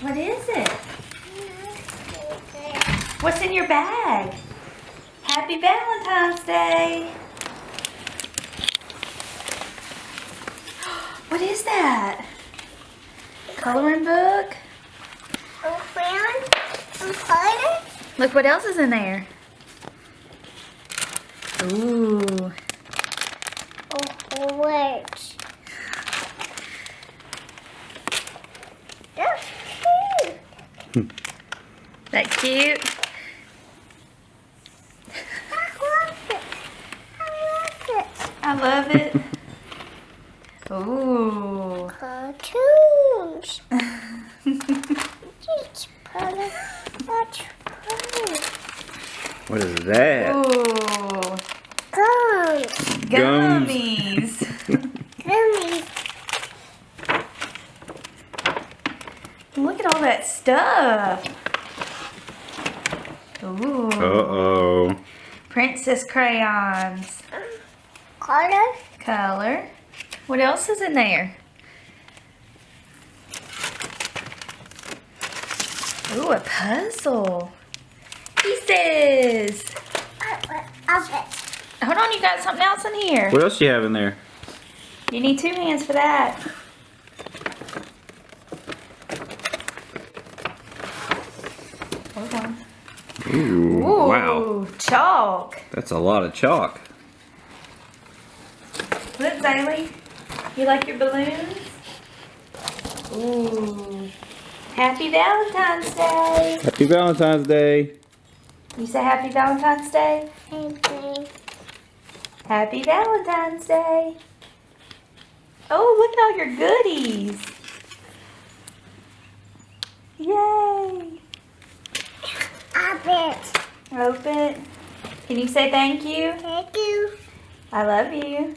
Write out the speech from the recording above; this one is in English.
What is it? What's in your bag? Happy Valentine's Day. What is that? Coloring book? Look what else is in there. Ooh. Words. That's cute. That cute? I love it. I love it. Ooh. Cartoons. Just put it. That's funny. What is that? Ooh. Gums. Gums. Gummies. Gummies. Look at all that stuff. Ooh. Uh-oh. Princess crayons. Color. Color. What else is in there? Ooh, a puzzle. Pieces. Of it. Hold on, you got something else in here. What else do you have in there? You need 2 hands for that. Hold on. Ooh, Ooh, wow. chalk. That's a lot of chalk. Look, Zaylee. You like your balloons? Ooh. Happy Valentine's Day. Happy Valentine's Day. You say Happy Valentine's Day? Anything. Happy Valentine's Day. Oh, look at all your goodies. Yay. Of it. Open it. Can you say thank you? Thank you. I love you.